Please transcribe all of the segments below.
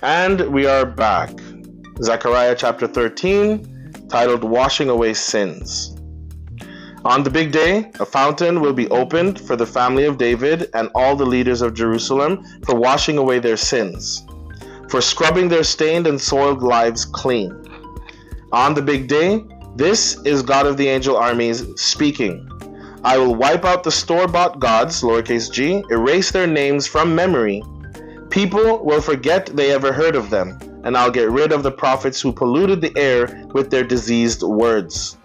And we are back. Zechariah chapter 13, titled Washing Away Sins. On the big day, a fountain will be opened for the family of David and all the leaders of Jerusalem for washing away their sins, for scrubbing their stained and soiled lives clean. On the big day, this is God of the angel armies speaking. I will wipe out the store-bought gods, lowercase g, erase their names from memory. People will forget they ever heard of them, and I'll get rid of the prophets who polluted the air with their diseased words.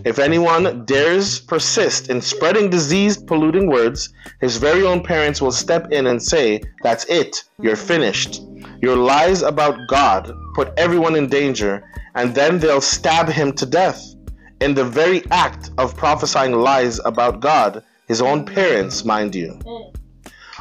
If anyone dares persist in spreading diseased, polluting words, his very own parents will step in and say, "That's it, you're finished." Your lies about God put everyone in danger, and then they'll stab him to death. In the very act of prophesying lies about God, his own parents, mind you.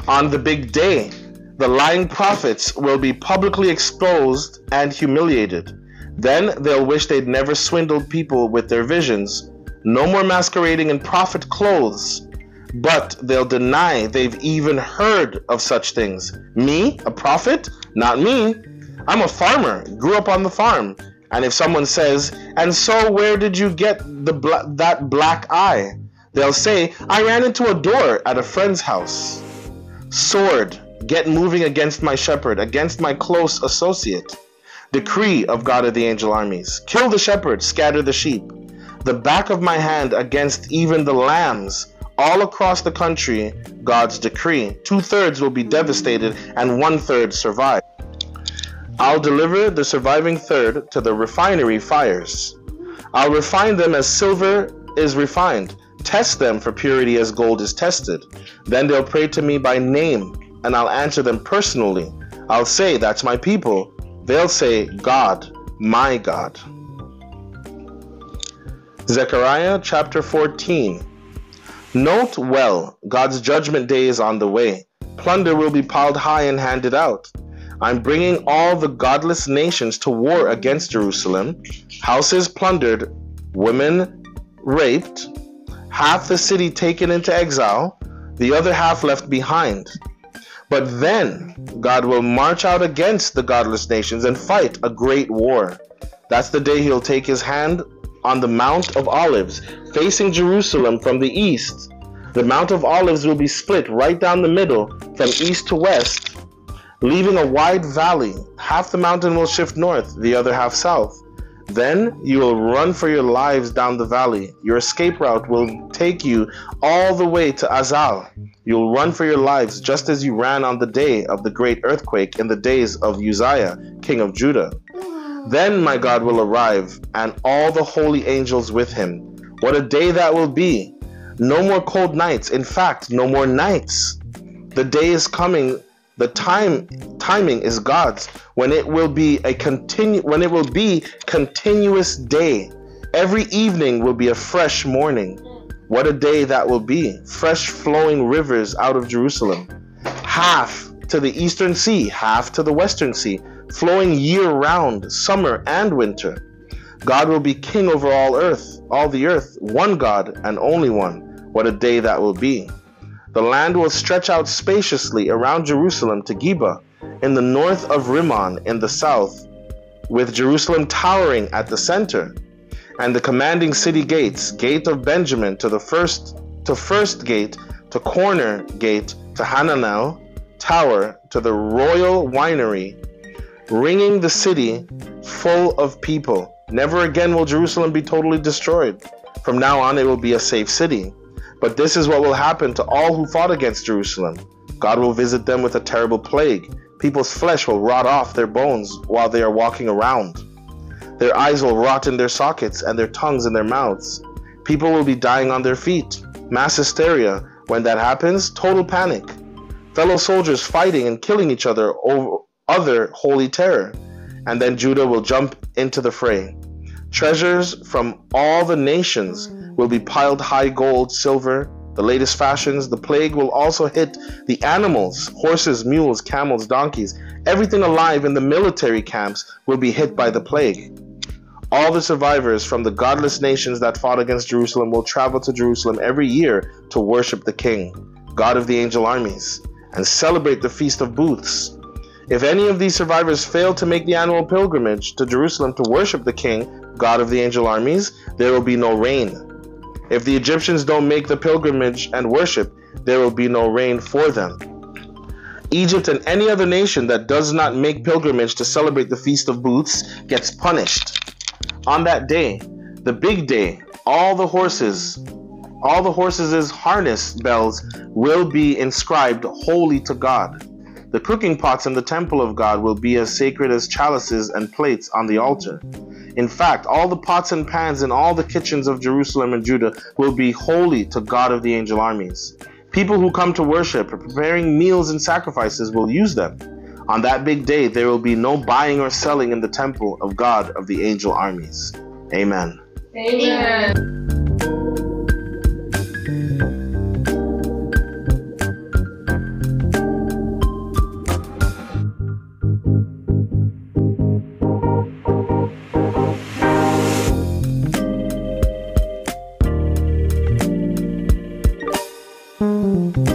On the big day, the lying prophets will be publicly exposed and humiliated. Then they'll wish they'd never swindled people with their visions. No more masquerading in prophet clothes. But they'll deny they've even heard of such things. Me? A prophet? Not me. I'm a farmer, grew up on the farm. And if someone says, "And so where did you get that black eye?" They'll say, "I ran into a door at a friend's house." Sword, get moving against my shepherd, against my close associate. Decree of God of the angel armies. Kill the shepherd, scatter the sheep. The back of my hand against even the lambs. All across the country, God's decree. 2/3 will be devastated and 1/3 survive. I'll deliver the surviving third to the refinery fires. I'll refine them as silver is refined. Test them for purity as gold is tested. Then they'll pray to me by name, and I'll answer them personally. I'll say, "That's my people." They'll say, "God, my God." Zechariah chapter 14. Note well, God's judgment day is on the way. Plunder will be piled high and handed out. I'm bringing all the godless nations to war against Jerusalem. Houses plundered, women raped, half the city taken into exile, the other half left behind. But then God will march out against the godless nations and fight a great war. That's the day he'll take his hand on the Mount of Olives, facing Jerusalem from the east. The Mount of Olives will be split right down the middle, from east to west, leaving a wide valley. Half the mountain will shift north, the other half south. Then you will run for your lives down the valley. Your escape route will take you all the way to Azal. You'll run for your lives just as you ran on the day of the great earthquake in the days of Uzziah, king of Judah. Then my God will arrive, and all the holy angels with him. What a day that will be! No more cold nights. In fact, no more nights. The day is coming. The timing is God's, when it will be continuous day. Every evening will be a fresh morning. What a day that will be. Fresh flowing rivers out of Jerusalem. Half to the eastern sea, half to the western sea, flowing year round, summer and winter. God will be king over all the earth, one God and only one. What a day that will be. The land will stretch out spaciously around Jerusalem to Geba, in the north of Rimmon in the south, with Jerusalem towering at the center, and the commanding city gates, gate of Benjamin to the first gate, to corner gate, to Hananel tower, to the royal winery, ringing the city full of people. Never again will Jerusalem be totally destroyed. From now on it will be a safe city. But this is what will happen to all who fought against Jerusalem. God will visit them with a terrible plague. People's flesh will rot off their bones while they are walking around. Their eyes will rot in their sockets and their tongues in their mouths. People will be dying on their feet. Mass hysteria. When that happens, total panic. Fellow soldiers fighting and killing each other over other holy terror. And then Judah will jump into the fray. Treasures from all the nations will be piled high, gold, silver, the latest fashions. The plague will also hit the animals, horses, mules, camels, donkeys. Everything alive in the military camps will be hit by the plague. All the survivors from the godless nations that fought against Jerusalem will travel to Jerusalem every year to worship the King, God of the angel armies, and celebrate the Feast of Booths. If any of these survivors fail to make the annual pilgrimage to Jerusalem to worship the king, God of the angel armies, there will be no rain. If the Egyptians don't make the pilgrimage and worship, there will be no rain for them. Egypt and any other nation that does not make pilgrimage to celebrate the Feast of Booths gets punished. On that day, the big day, all the horses' harness bells will be inscribed holy to God. The cooking pots in the temple of God will be as sacred as chalices and plates on the altar. In fact, all the pots and pans in all the kitchens of Jerusalem and Judah will be holy to God of the angel armies. People who come to worship, preparing meals and sacrifices, will use them. On that big day, there will be no buying or selling in the temple of God of the angel armies. Amen. Amen. Thank you.